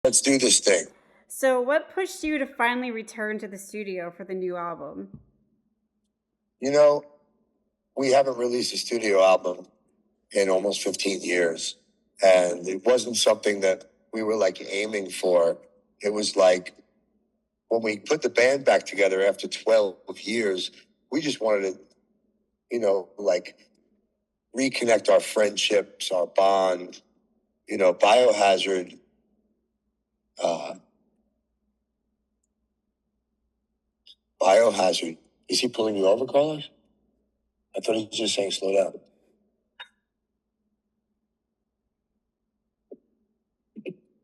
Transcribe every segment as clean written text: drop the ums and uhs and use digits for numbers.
Let's do this thing. So, what pushed you to finally return to the studio for the new album? You know, we haven't released a studio album in almost 15 years. And it wasn't something that we were like aiming for. It was like when we put the band back together after 12 years, we just wanted to, like reconnect our friendships, our bond. Biohazard, uh, Biohazard. Is he pulling you over, Carlos? I thought he was just saying slow down.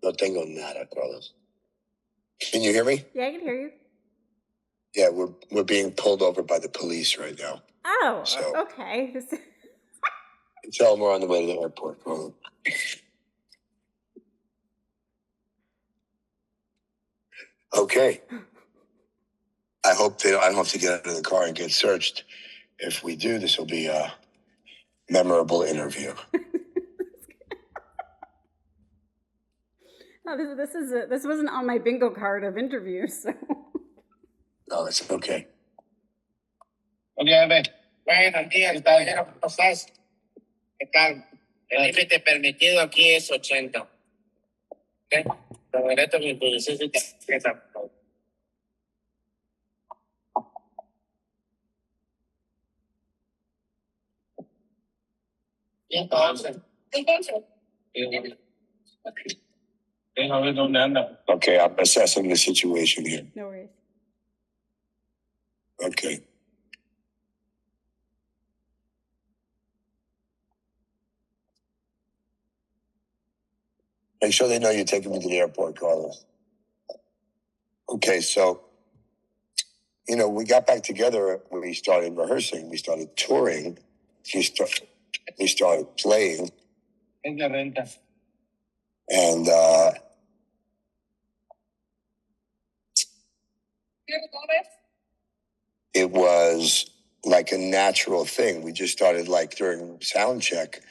No tengo nada, Carlos. Can you hear me? Yeah, I can hear you. Yeah, we're being pulled over by the police right now. Oh, So okay. tell them we're on the way to the airport. Carlos. Okay. I hope I don't have to get out of the car and get searched. If we do, this will be a memorable interview. No, this wasn't on my bingo card of interviews. So. No, it's okay. Bueno, tía, ¿cómo estás? ¿Qué tal? El límite permitido aquí es 80. ¿Ok? Pero el resto me introduce su tarjeta. Y entonces. Déjame ver dónde anda. Okay, I'm assessing the situation here. No worries. Okay. Make sure they know you're taking me to the airport, Carlos. Okay, so, we got back together when we started rehearsing. We started touring. We started playing. Es de renta. And it was like a natural thing. We just started like during sound check,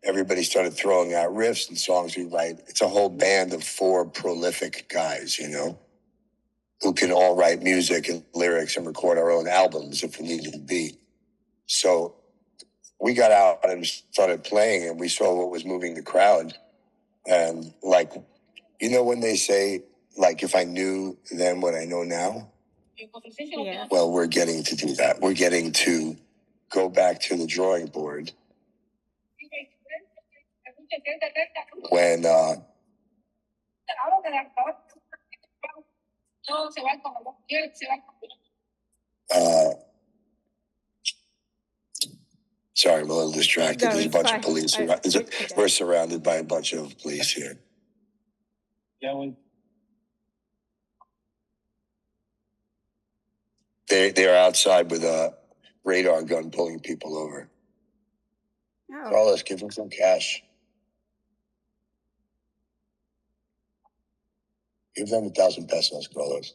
everybody started throwing out riffs and songs we write. It's a whole band of 4 prolific guys, who can all write music and lyrics and record our own albums if we needed to be. So we got out and started playing, and we saw what was moving the crowd. And like, when they say, like, if I knew then what I know now? Yeah. Well, we're getting to do that. We're getting to go back to the drawing board when sorry, I'm a little distracted. No, There's a it's bunch fine. of police. Okay. We're surrounded by a bunch of police here. Yeah, They're outside with a radar gun pulling people over. Oh. Carlos, give them some cash. Give them 1,000 pesos, Carlos.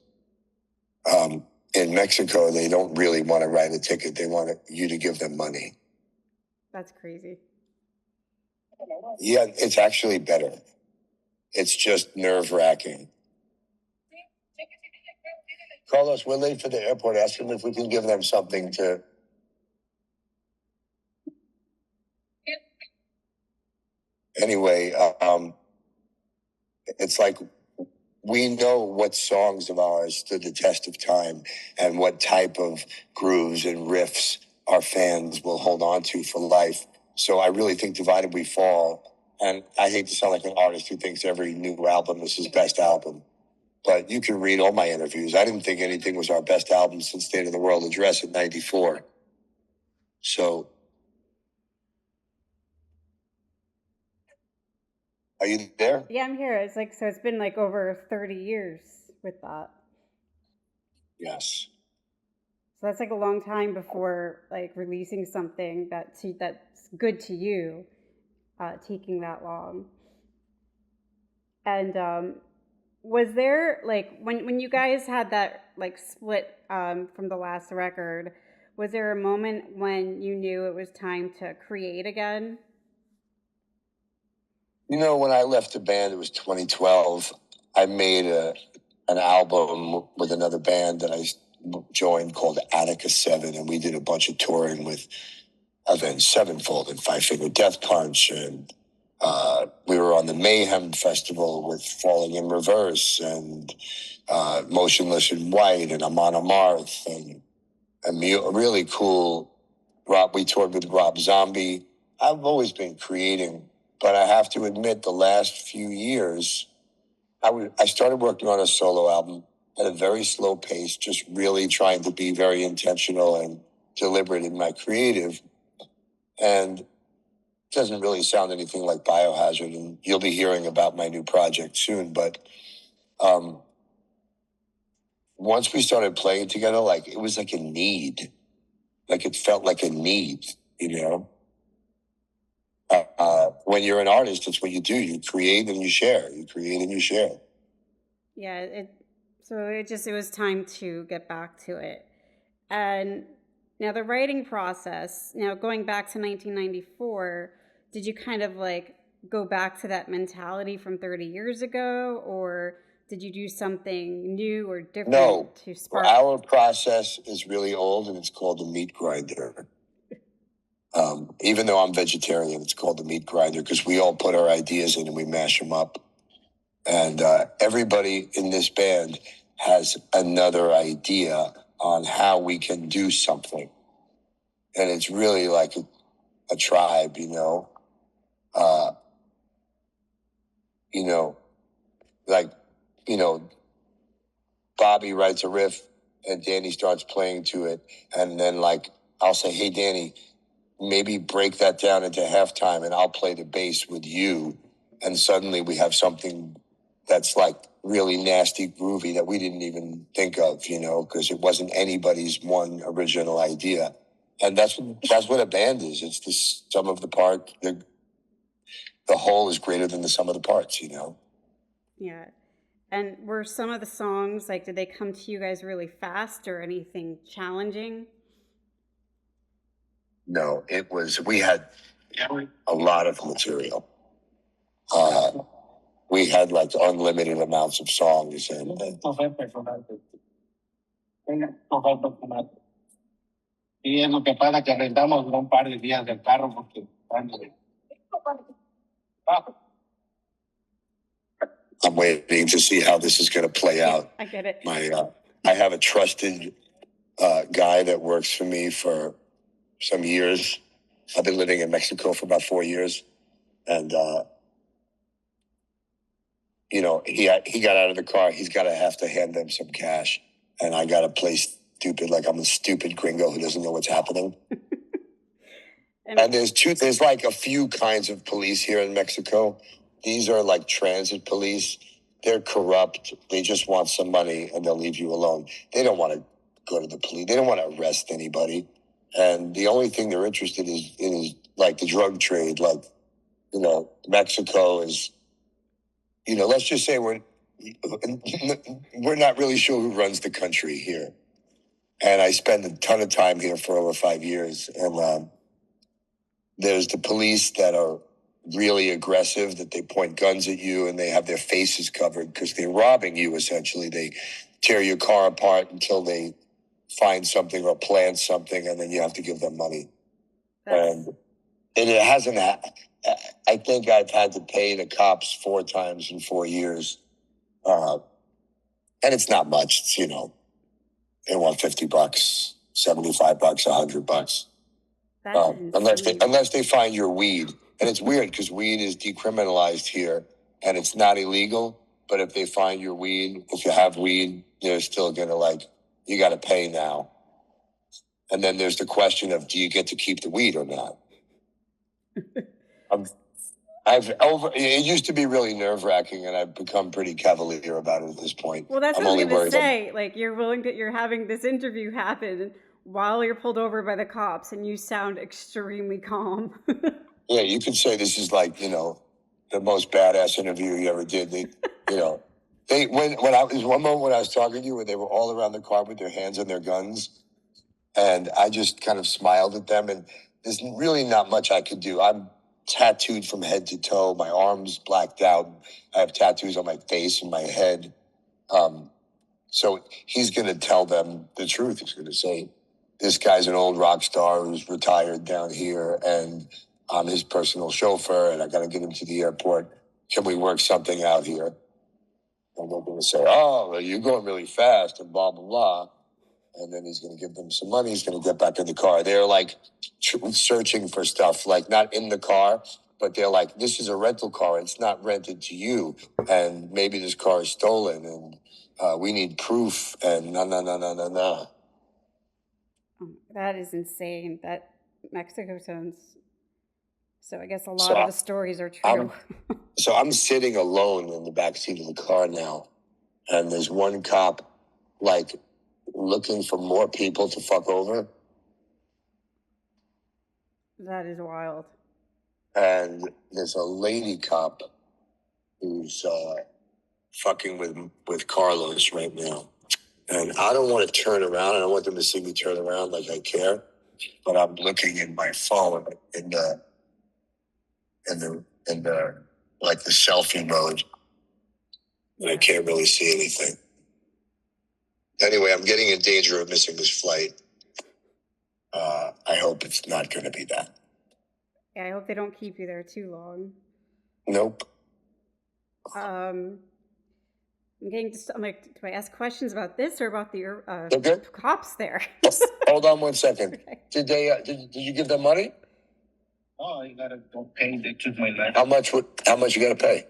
In Mexico, they don't really want to write a ticket. They want you to give them money. That's crazy. Yeah, it's actually better. It's just nerve-wracking. Carlos, we're late for the airport. Ask them if we can give them something to... Anyway, it's like we know what songs of ours stood the test of time and what type of grooves and riffs our fans will hold on to for life. So I really think Divided We Fall, and I hate to sound like an artist who thinks every new album is his best album, but you can read all my interviews. I didn't think anything was our best album since State of the World Address in '94. So, are you there? Yeah, I'm here. It's like, so it's been like over 30 years with that. Yes. So that's like a long time before like releasing something that's good to you, taking that long. And was there like when you guys had that like split from the last record, was there a moment when you knew it was time to create again? When I left the band, it was 2012. I made an album with another band that I joined called Attica 7, and we did a bunch of touring with Evan Seinfeld and Five Finger Death Punch, and we were on the Mayhem Festival with Falling in Reverse and Motionless in White and Amon Amarth and really cool. We toured with Rob Zombie. I've always been creating, but I have to admit the last few years, I started working on a solo album at a very slow pace, just really trying to be very intentional and deliberate in my creative. And it doesn't really sound anything like Biohazard, and you'll be hearing about my new project soon. But once we started playing together, like it was like a need. Like it felt like a need, you know? When you're an artist, it's what you do. You create and you share. You create and you share. Yeah, so it was time to get back to it. And now the writing process, now going back to 1994, did you kind of like go back to that mentality from 30 years ago, or did you do something new or different? No, to spark? Our process is really old, and it's called the meat grinder. Even though I'm vegetarian, it's called the meat grinder because we all put our ideas in and we mash them up. And everybody in this band has another idea on how we can do something. And it's really like a tribe, you know? Bobby writes a riff and Danny starts playing to it. And then like, I'll say, hey, Danny, maybe break that down into halftime and I'll play the bass with you. And suddenly we have something that's like really nasty groovy that we didn't even think of, you know, because it wasn't anybody's one original idea. And that's what a band is. It's the sum of the part. The whole is greater than the sum of the parts, you know? Yeah. And were some of the songs, like, did they come to you guys really fast or anything challenging? No, we had a lot of material. We had like unlimited amounts of songs. Y es lo que pasa que rentamos un par de días del carro porque I'm waiting to see how this is going to play out. I get it. I have a trusted guy that works for me for some years. I've been living in Mexico for about 4 years, and he got out of the car. He's got to have to hand them some cash, and I got to play stupid like I'm a stupid gringo who doesn't know what's happening. And there's like a few kinds of police here in Mexico. These are like transit police. They're corrupt. They just want some money and they'll leave you alone. They don't want to go to the police. They don't want to arrest anybody. And the only thing they're interested in is like the drug trade. Like, you know, Mexico is, you know, let's just say we're not really sure who runs the country here. And I spend a ton of time here for over 5 years. And there's the police that are really aggressive, that they point guns at you and they have their faces covered because they're robbing you, essentially. They tear your car apart until they find something or plant something, and then you have to give them money. And it hasn't, I think I've had to pay the cops 4 times in 4 years. And it's not much. It's, you know, they want $50, $75, $100. Unless they find your weed. And it's weird because weed is decriminalized here and it's not illegal. But if they find your weed, if you have weed, they're still going to like, you got to pay now. And then there's the question of, do you get to keep the weed or not? It used to be really nerve-wracking, and I've become pretty cavalier about it at this point. Well, that's what I'm going to say. Like, you're having this interview happen while you're pulled over by the cops, and you sound extremely calm. Yeah, you could say this is like, you know, the most badass interview you ever did. When I was one moment when I was talking to you, where they were all around the car with their hands on their guns, and I just kind of smiled at them, and there's really not much I could do. I'm tattooed from head to toe. My arms blacked out. I have tattoos on my face and my head. So he's going to tell them the truth. He's going to say, this guy's an old rock star who's retired down here, and I'm his personal chauffeur, and I got to get him to the airport. Can we work something out here? And they're going to say, oh, well, you're going really fast, and blah, blah, blah. And then he's going to give them some money. He's going to get back in the car. They're like searching for stuff, like not in the car, but they're like, this is a rental car. It's not rented to you. And maybe this car is stolen, and we need proof. And no. That is insane. That Mexico sounds. So I guess a lot of the stories are true. I'm sitting alone in the backseat of the car now, and there's one cop, like, looking for more people to fuck over. That is wild. And there's a lady cop who's fucking with Carlos right now. And I don't want to turn around. I don't want them to see me turn around like I care. But I'm looking in my phone in the like the selfie mode. And I can't really see anything. Anyway, I'm getting in danger of missing this flight. I hope it's not going to be that. Yeah, I hope they don't keep you there too long. Nope. I'm like, do I ask questions about this or about the Okay. cops there? Hold on 1 second. Okay. Did they? Did you give them money? Oh, you gotta go pay. They took my life. How much you gotta pay?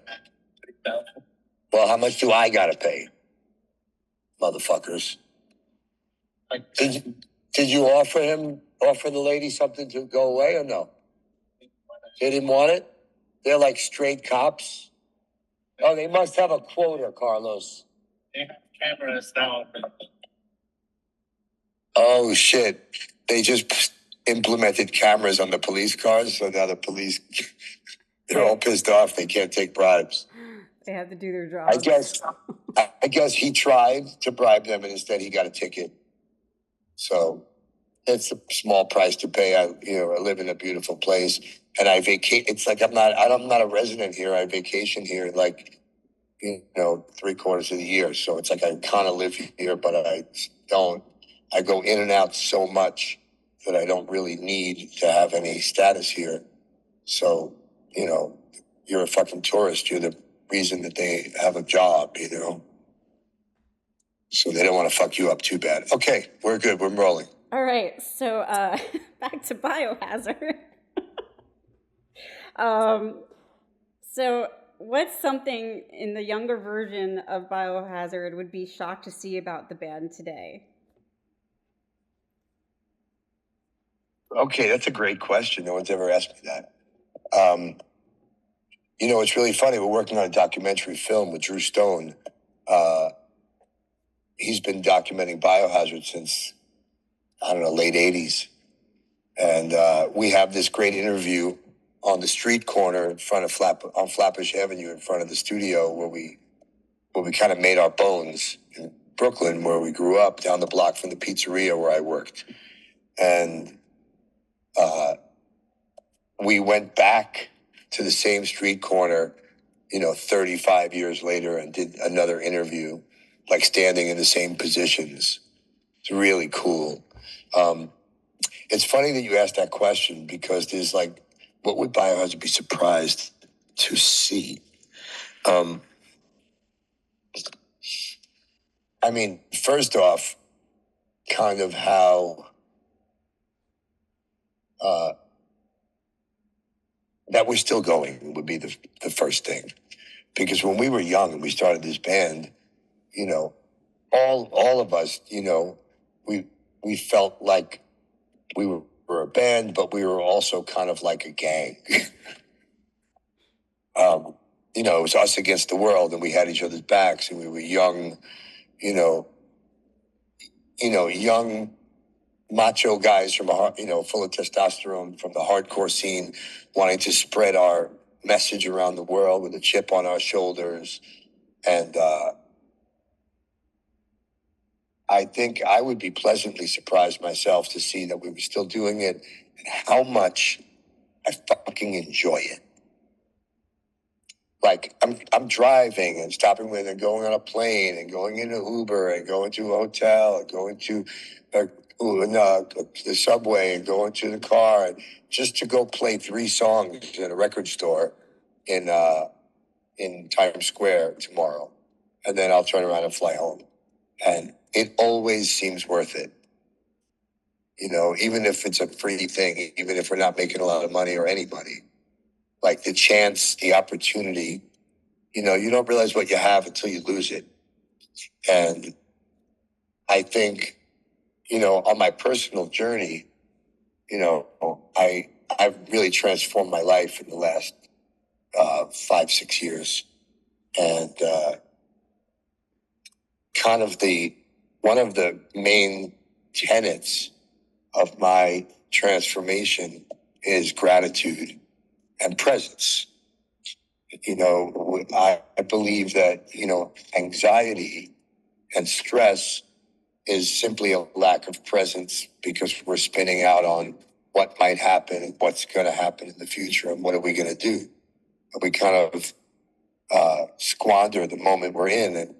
Well, how much do I gotta pay? Motherfuckers. Did you offer the lady something to go away or no? They didn't want it? They're like straight cops? Oh, they must have a quota, Carlos. They have cameras now. Oh, shit. They just implemented cameras on the police cars, so now the police, they're all pissed off. They can't take bribes. They have to do their job. I guess he tried to bribe them, and instead he got a ticket. So it's a small price to pay. I live in a beautiful place, and I vacate. It's like I'm not a resident here. I vacation here, like 3/4 of the year. So it's like I kind of live here, but I don't. I go in and out so much that I don't really need to have any status here. So you're a fucking tourist. You're the reason that they have a job. So they don't want to fuck you up too bad. Okay, we're good. We're rolling. All right, so back to Biohazard. So what's something in the younger version of Biohazard would be shocked to see about the band today? Okay, that's a great question. No one's ever asked me that. It's really funny. We're working on a documentary film with Drew Stone. He's been documenting Biohazard since, I don't know, late 80s. And we have this great interview on the street corner in front of on Flatbush Avenue in front of the studio where we kind of made our bones in Brooklyn, where we grew up, down the block from the pizzeria where I worked. And we went back to the same street corner, 35 years later, and did another interview, like standing in the same positions. It's really cool. It's funny that you asked that question, because there's like, what would Biohazard be surprised to see? First off, kind of how that we're still going would be the first thing. Because when we were young and we started this band, all of us, we felt like we were a band, but we were also kind of like a gang. It was us against the world, and we had each other's backs, and we were young, young macho guys from full of testosterone from the hardcore scene, wanting to spread our message around the world with a chip on our shoulders. And I think I would be pleasantly surprised myself to see that we were still doing it, and how much I fucking enjoy it. Like I'm driving and stopping with and going on a plane and going into Uber and going to a hotel and going to the subway and going to the car and just to go play 3 songs in a record store in Times Square tomorrow, and then I'll turn around and fly home. And it always seems worth it. You know, even if it's a free thing, even if we're not making a lot of money or any money, like the chance, the opportunity, you know, you don't realize what you have until you lose it. And I think, you know, on my personal journey, you know, I've really transformed my life in the last 5-6 years. And kind of one of the main tenets of my transformation is gratitude and presence. You know, I believe that, you know, anxiety and stress is simply a lack of presence because we're spinning out on what might happen and what's going to happen in the future and what are we going to do. And we kind of squander the moment we're in. And,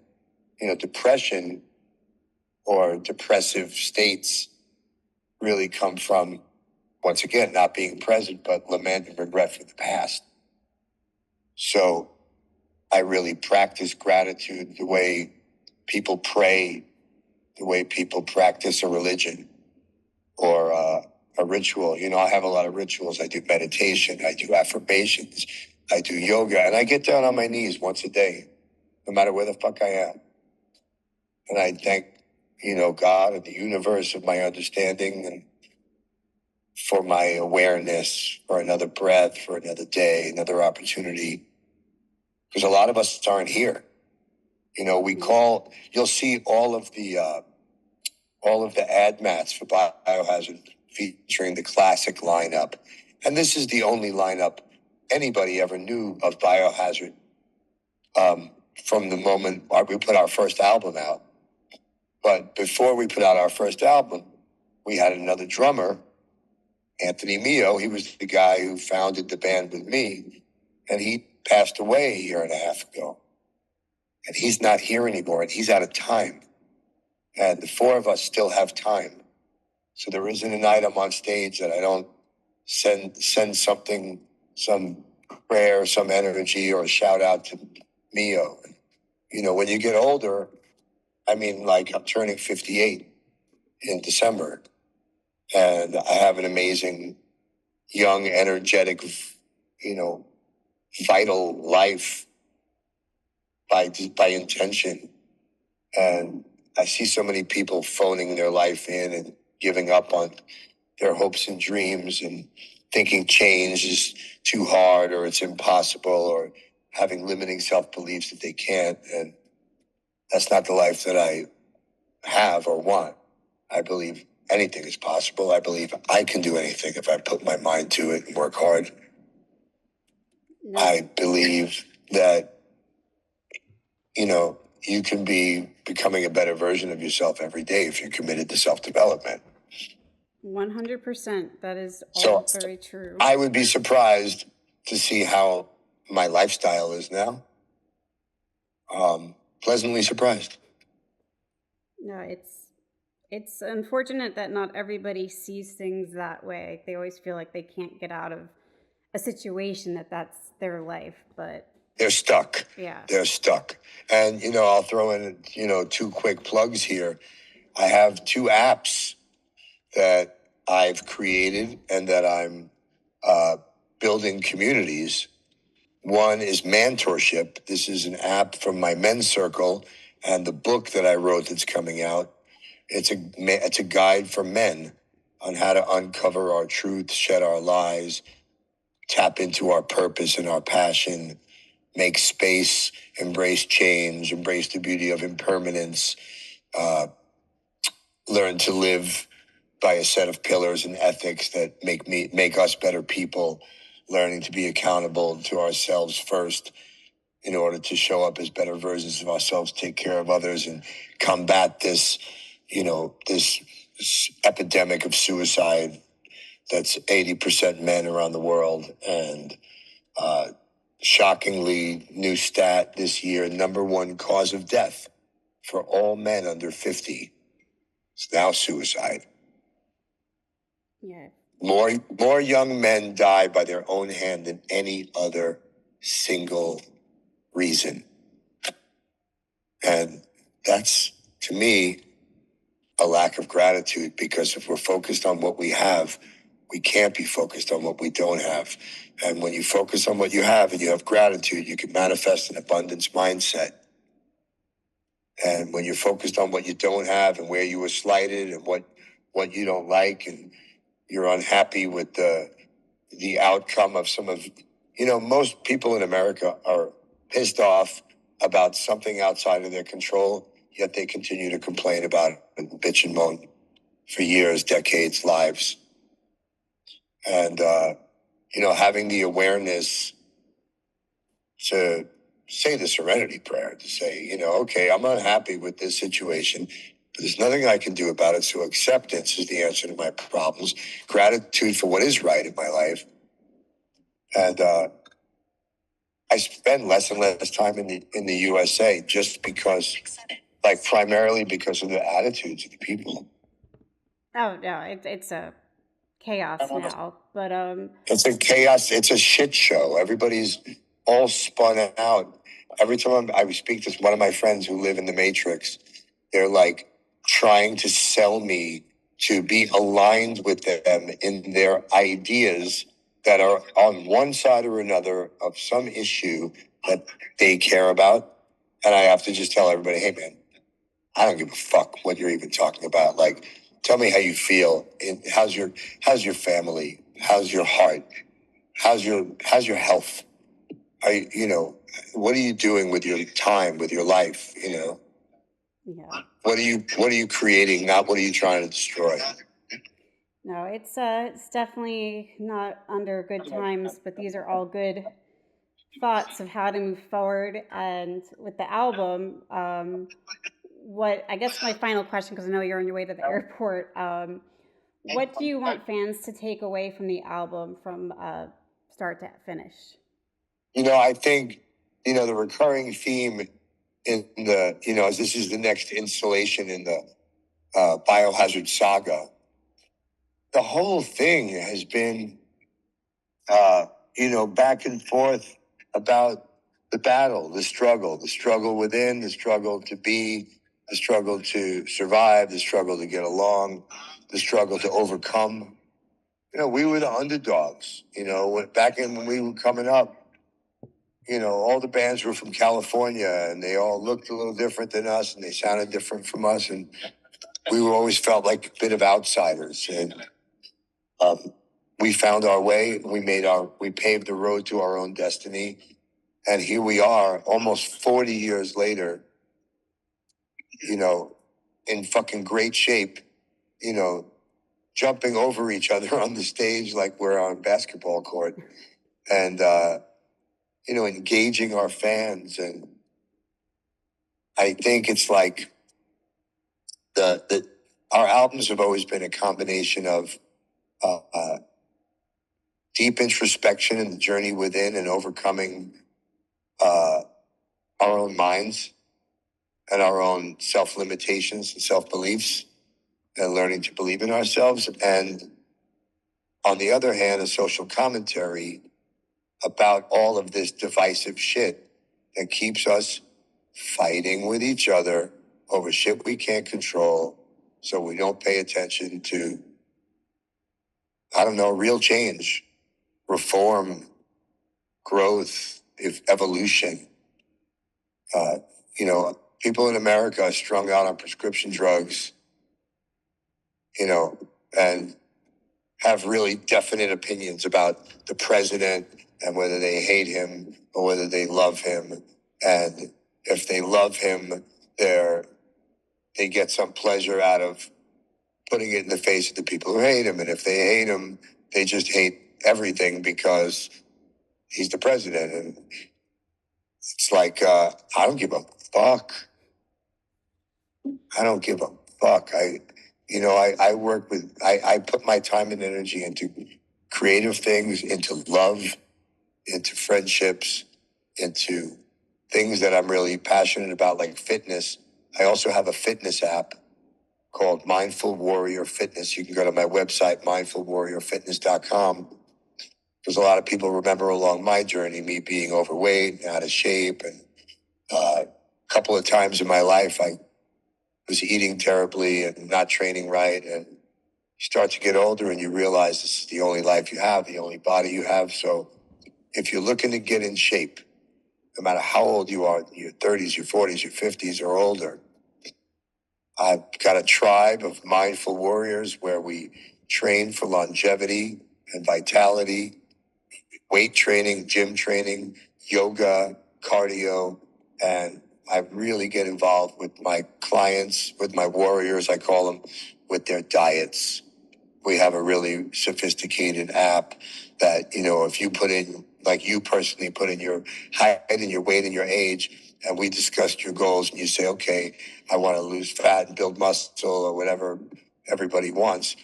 you know, depression or depressive states really come from, once again, not being present, but lament and regret for the past. So I really practice gratitude the way people pray, the way people practice a religion or a ritual. You know, I have a lot of rituals. I do meditation, I do affirmations, I do yoga, and I get down on my knees once a day, no matter where the fuck I am. And I thank, you know, God and the universe of my understanding and for my awareness, for another breath, for another day, another opportunity. Because a lot of us aren't here. You know, you'll see all of the ad mats for Biohazard featuring the classic lineup. And this is the only lineup anybody ever knew of Biohazard from the moment we put our first album out. But before we put out our first album, we had another drummer, Anthony Mio. He was the guy who founded the band with me, and he passed away a year and a half ago. And he's not here anymore, and he's out of time. And the 4 of us still have time. So there isn't a night I'm on stage that I don't send something, some prayer, some energy, or a shout out to Mio. You know, when you get older, I mean, like I'm turning 58 in December, and I have an amazing, young, energetic, you know, vital life by intention. And I see so many people phoning their life in and giving up on their hopes and dreams and thinking change is too hard or it's impossible or having limiting self-beliefs that they can't. And that's not the life that I have or want. I believe anything is possible. I believe I can do anything if I put my mind to it and work hard. No. I believe that, you know, you can be becoming a better version of yourself every day if you're committed to self-development. 100%. That is all very true. I would be surprised to see how my lifestyle is now. Pleasantly surprised. No, it's unfortunate that not everybody sees things that way. They always feel like they can't get out of a situation that's their life, but they're stuck. Yeah. They're stuck. And, you know, I'll throw in, you know, 2 quick plugs here. I have 2 apps that I've created and that I'm building communities. One is Mentorship. This is an app from my men's circle and the book that I wrote that's coming out. It's a guide for men on how to uncover our truth, shed our lies, tap into our purpose and our passion, make space, embrace change, embrace the beauty of impermanence, learn to live by a set of pillars and ethics that make us better people, learning to be accountable to ourselves first in order to show up as better versions of ourselves, take care of others, and combat this, you know, this epidemic of suicide that's 80% men around the world. And shockingly, new stat this year, number one cause of death for all men under 50 is now suicide. Yeah. More young men die by their own hand than any other single reason. And that's, to me, a lack of gratitude, because if we're focused on what we have, we can't be focused on what we don't have. And when you focus on what you have and you have gratitude, you can manifest an abundance mindset. And when you're focused on what you don't have and where you were slighted and what you don't like, and you're unhappy with the outcome of some of, most people in America are pissed off about something outside of their control, yet they continue to complain about it and bitch and moan for years, decades, lives. And, having the awareness to say the serenity prayer, to say, okay, I'm unhappy with this situation, but there's nothing I can do about it. So acceptance is the answer to my problems. Gratitude for what is right in my life. And I spend less and less time in the USA just because, primarily because of the attitudes of the people. Oh no, it's a chaos now. But It's a chaos. It's a shit show. Everybody's all spun out. Every time I speak to one of my friends who live in the Matrix, they're like trying to sell me to be aligned with them in their ideas that are on one side or another of some issue that they care about. And I have to just tell everybody, hey man, I don't give a fuck what you're even talking about. Like, tell me how you feel. How's your family? How's your heart? How's your health? What are you doing with your time, with your life? yeah. What are you creating? Not what are you trying to destroy? No, it's definitely not under good times, but these are all good thoughts of how to move forward. And with the album, what I guess my final question, because I know you're on your way to the airport, what do you want fans to take away from the album from start to finish? I think the recurring theme in the as this is the next installation in the Biohazard saga. The whole thing has been, back and forth about the battle, the struggle within, the struggle to be, the struggle to survive, the struggle to get along, the struggle to overcome. We were the underdogs, back when we were coming up, all the bands were from California and they all looked a little different than us and they sounded different from us. And we were always felt like a bit of outsiders. And we found our way. We paved the road to our own destiny. And here we are almost 40 years later, in fucking great shape, jumping over each other on the stage like we're on a basketball court and, engaging our fans. And I think it's like our albums have always been a combination of deep introspection and the journey within and overcoming our own minds and our own self-limitations and self-beliefs and learning to believe in ourselves. And on the other hand, a social commentary about all of this divisive shit that keeps us fighting with each other over shit we can't control, so we don't pay attention to, real change, reform, growth, evolution. People in America are strung out on prescription drugs, and have really definite opinions about the president and whether they hate him or whether they love him. And if they love him, they get some pleasure out of putting it in the face of the people who hate him. And if they hate him, they just hate everything because he's the president. And it's like, I don't give a fuck. I don't give a fuck. You know, I put my time and energy into creative things, into love, into friendships, into things that I'm really passionate about, like fitness. I also have a fitness app called Mindful Warrior Fitness. You can go to my website, mindfulwarriorfitness.com. Because a lot of people remember along my journey, me being overweight, out of shape, and a couple of times in my life, I was eating terribly and not training right. And you start to get older and you realize this is the only life you have, the only body you have. So if you're looking to get in shape, no matter how old you are, your 30s, your 40s, your 50s, or older, I've got a tribe of mindful warriors where we train for longevity and vitality, weight training, gym training, yoga, cardio, and I really get involved with my clients, with my warriors, I call them, with their diets. We have a really sophisticated app that, you know, if you put in, like you personally put in your height and your weight and your age, and we discussed your goals, and you say, okay, I want to lose fat and build muscle or whatever everybody wants.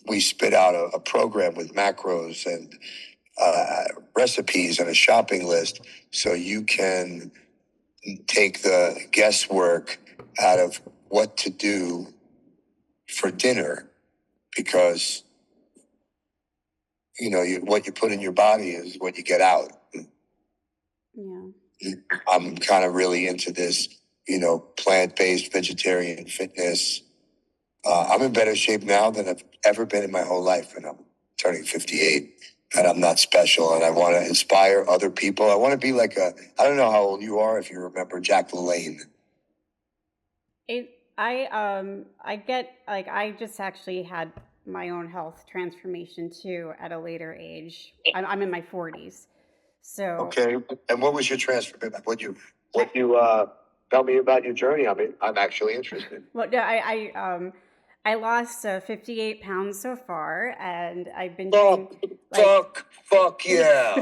We spit out a program with macros and recipes and a shopping list so you can take the guesswork out of what to do for dinner, because you know what you put in your body is what you get out. Yeah. I'm kind of really into this, you know, plant-based vegetarian fitness. I'm in better shape now than I've ever been in my whole life, and I'm turning 58. And I'm not special, and I want to inspire other people. I want to be like I don't know how old you are, if you remember Jack LaLanne. I just actually had my own health transformation too at a later age. I'm in my 40s. So Okay. And what was your transfer? What you tell me about your journey? I mean, I'm actually interested. well, no, I lost 58 pounds so far, and I've been doing Fuck yeah.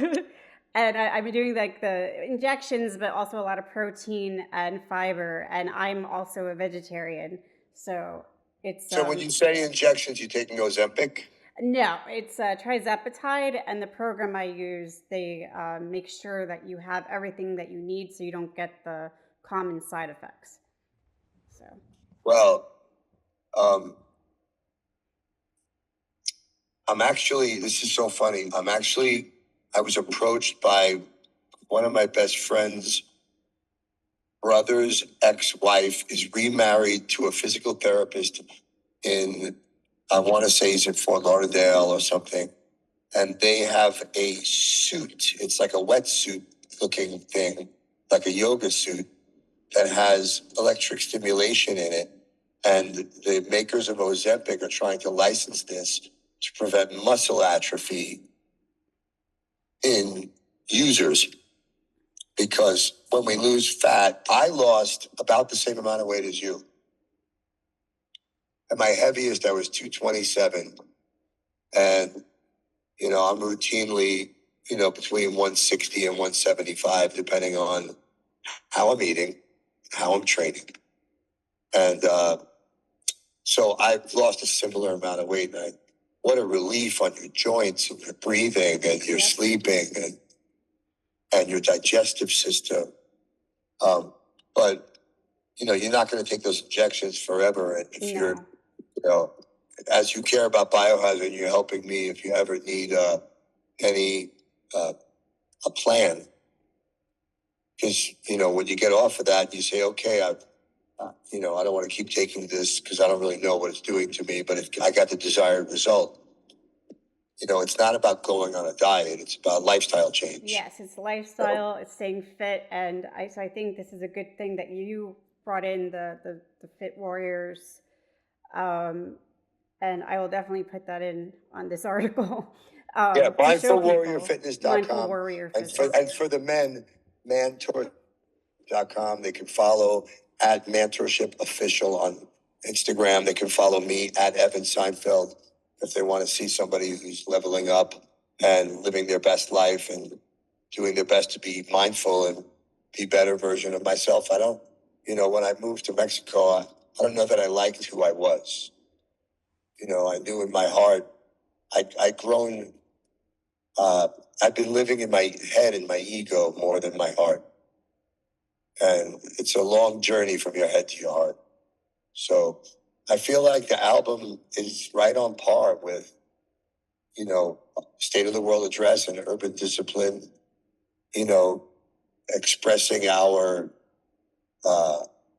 and I've been doing like the injections, but also a lot of protein and fiber. And I'm also a vegetarian, so it's So when you say injections, you taking Ozempic? no, it's trizepatide, and the program I use, they make sure that you have everything that you need, so you don't get the common side effects. So Well, this is so funny. I was approached by one of my best friends' brother's ex-wife is remarried to a physical therapist in, I want to say he's in Fort Lauderdale or something. And they have a suit. It's like a wetsuit looking thing, like a yoga suit that has electric stimulation in it. And the makers of Ozempic are trying to license this to prevent muscle atrophy in users. Because when we lose fat, I lost about the same amount of weight as you. At my heaviest, I was 227. And, you know, I'm routinely, you know, between 160 and 175, depending on how I'm eating, how I'm training. And so I've lost a similar amount of weight. And what a relief on your joints and your breathing and your sleeping and your digestive system. But, you know, you're not going to take those injections forever. And if you're, you know, as you care about Biohazard, you're helping me if you ever need a plan. Because, you know, when you get off of that, you say, okay, I don't want to keep taking this because I don't really know what it's doing to me. But if I got the desired result, you know, it's not about going on a diet. It's about lifestyle change. Yes, it's lifestyle, it's staying fit. And I think this is a good thing that you brought in the Fit Warriors. And I will definitely put that in on this article. MindfulWarriorFitness.com. Mindful Warrior Fitness. And for the men, Mantor.com. They can follow at Mentorship Official on Instagram. They can follow me at Evan Seinfeld if they want to see somebody who's leveling up and living their best life and doing their best to be mindful and be a better version of myself. When I moved to Mexico, I don't know that I liked who I was. You know, I knew in my heart, I'd grown, I've been living in my head and my ego more than my heart. And it's a long journey from your head to your heart. So I feel like the album is right on par with, you know, State of the World Address and Urban Discipline, you know, expressing our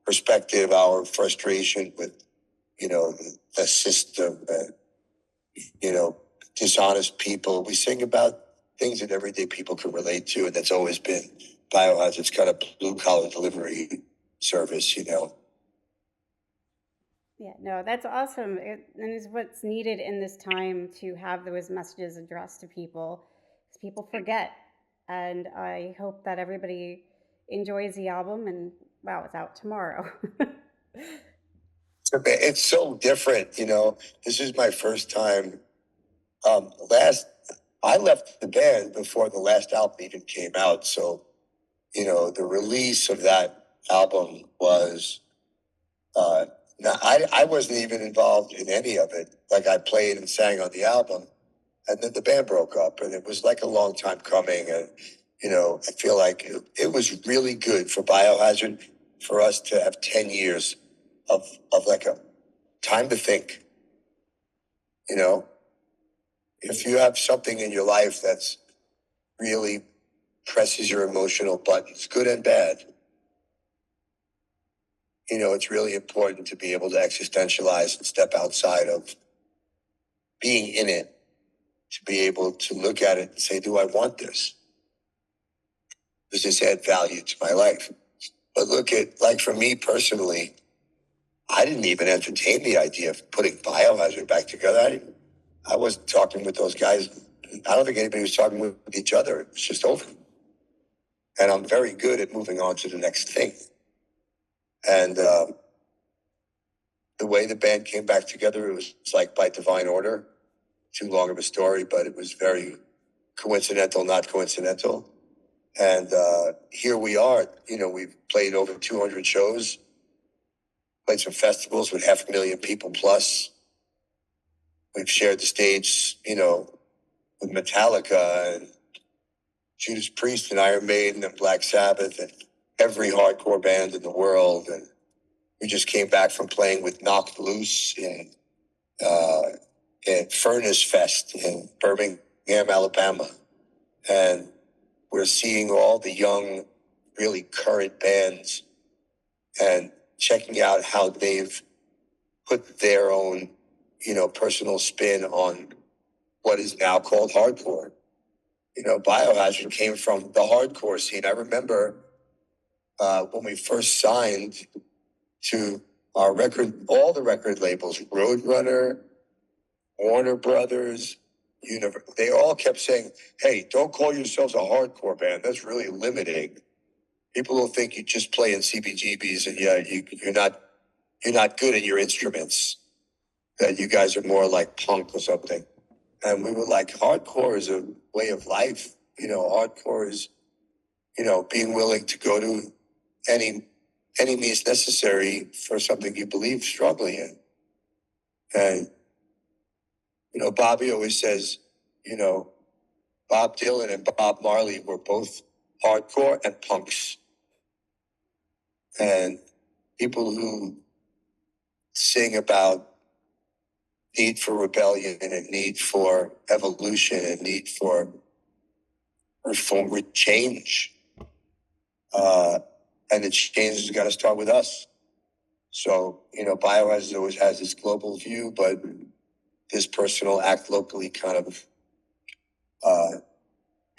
perspective, our frustration with, you know, the system, and, you know, dishonest people. We sing about things that everyday people can relate to, and that's always been Biohazard's kind of blue collar delivery service, you know. Yeah, no, that's awesome. And is what's needed in this time to have those messages addressed to people, because people forget. And I hope that everybody enjoys the album. And wow, it's out tomorrow. It's so different, you know. This is my first time. I left the band before the last album even came out, so you know the release of that album was. I wasn't even involved in any of it. Like I played and sang on the album, and then the band broke up, and it was like a long time coming. And you know, I feel like it was really good for Biohazard for us to have 10 years of like a time to think. You know, if you have something in your life that's really presses your emotional buttons, good and bad, you know, it's really important to be able to existentialize and step outside of being in it, to be able to look at it and say, do I want this? Does this add value to my life? But look at, like for me personally, I didn't even entertain the idea of putting Biohazard back together. I wasn't talking with those guys. I don't think anybody was talking with each other. It was just over. And I'm very good at moving on to the next thing. And the way the band came back together, it was like by divine order. Too long of a story, but it was very coincidental, not coincidental. And here we are. You know, we've played over 200 shows, played some festivals with 500,000 people plus. We've shared the stage, you know, with Metallica and Judas Priest and Iron Maiden and Black Sabbath and every hardcore band in the world. And we just came back from playing with Knocked Loose in Furnace Fest in Birmingham, Alabama. And we're seeing all the young, really current bands and checking out how they've put their own, you know, personal spin on what is now called hardcore. You know, Biohazard came from the hardcore scene. I remember when we first signed to our record, all the record labels, Roadrunner, Warner Brothers, they all kept saying, hey, don't call yourselves a hardcore band. That's really limiting. People will think you just play in CBGBs and you're not good at your instruments, that you guys are more like punk or something. And we were like, hardcore is a way of life. You know, hardcore is, you know, being willing to go to any means necessary for something you believe strongly in. And, you know, Bobby always says, you know, Bob Dylan and Bob Marley were both hardcore and punks. And people who sing about need for rebellion and need for evolution and need for reform, change. And the change has got to start with us. So, you know, Biohazard always has this global view, but this personal act locally kind of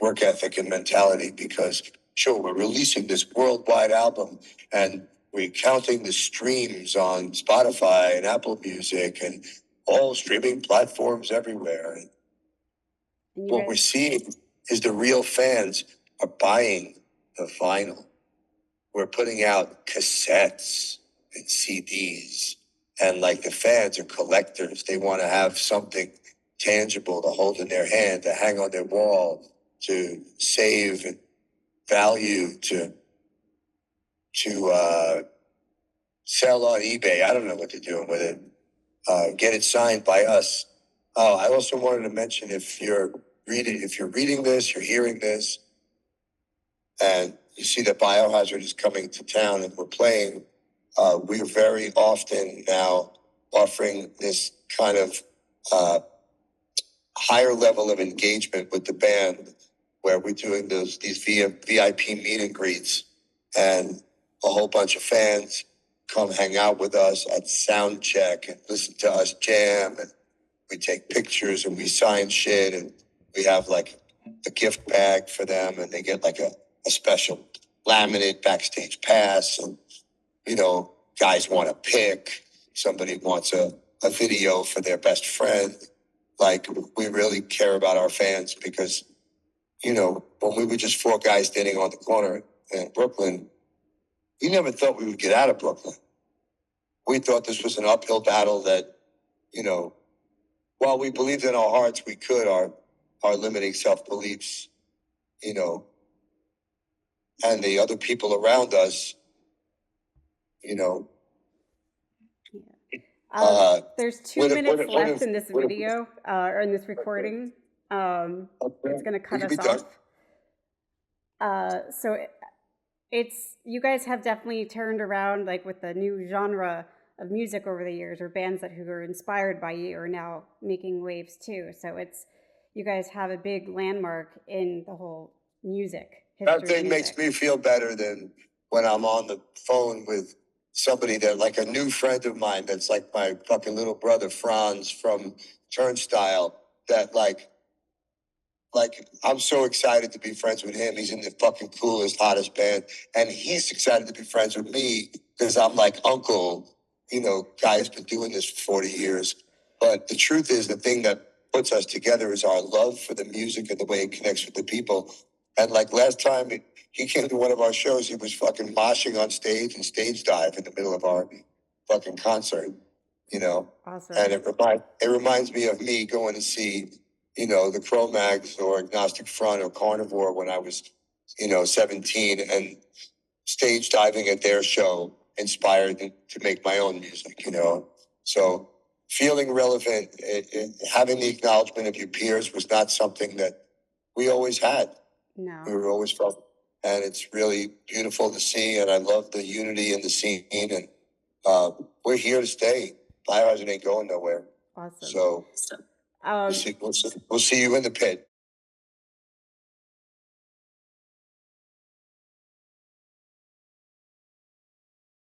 work ethic and mentality, because sure, we're releasing this worldwide album and we're counting the streams on Spotify and Apple Music and all streaming platforms everywhere. And what we're seeing is the real fans are buying the vinyl. We're putting out cassettes and CDs, and like the fans are collectors. They want to have something tangible to hold in their hand, to hang on their wall, to save and value, to sell on eBay. I don't know what they're doing with it. Get it signed by us. Oh, I also wanted to mention if you're reading this, you're hearing this, and you see that Biohazard is coming to town and we're playing, we're very often now offering this kind of higher level of engagement with the band where we're doing these VIP meet and greets, and a whole bunch of fans come hang out with us at sound check and listen to us jam, and we take pictures and we sign shit, and we have like a gift bag for them, and they get like a special laminate backstage pass, and guys want to pick, somebody wants a video for their best friend. Like, we really care about our fans because, when we were just four guys standing on the corner in Brooklyn, we never thought we would get out of Brooklyn. We thought this was an uphill battle that, while we believed in our hearts we could, our limiting self-beliefs, and the other people around us, there's 2 minutes left in this video, or in this recording. It's going to cut us off. So it's, you guys have definitely turned around, like, with the new genre of music over the years, or bands who are inspired by you are now making waves too. So you guys have a big landmark in the whole music history. That thing makes me feel better than when I'm on the phone with somebody that, like, a new friend of mine that's like my fucking little brother Franz from Turnstile, that like I'm so excited to be friends with him. He's in the fucking coolest, hottest band, and he's excited to be friends with me because I'm like uncle. Guy's been doing this for 40 years. But the truth is, the thing that puts us together is our love for the music and the way it connects with the people. And like last time he came to one of our shows, he was fucking moshing on stage and stage dive in the middle of our fucking concert, Awesome. And it reminds me of me going to see, the Cro-Mags or Agnostic Front or Carnivore when I was, 17, and stage diving at their show inspired me to make my own music, So feeling relevant, having the acknowledgement of your peers was not something that we always had. No. We were always felt, and it's really beautiful to see, and I love the unity in the scene, and we're here to stay. Biohazard ain't going nowhere. Awesome. So we'll see you in the pit.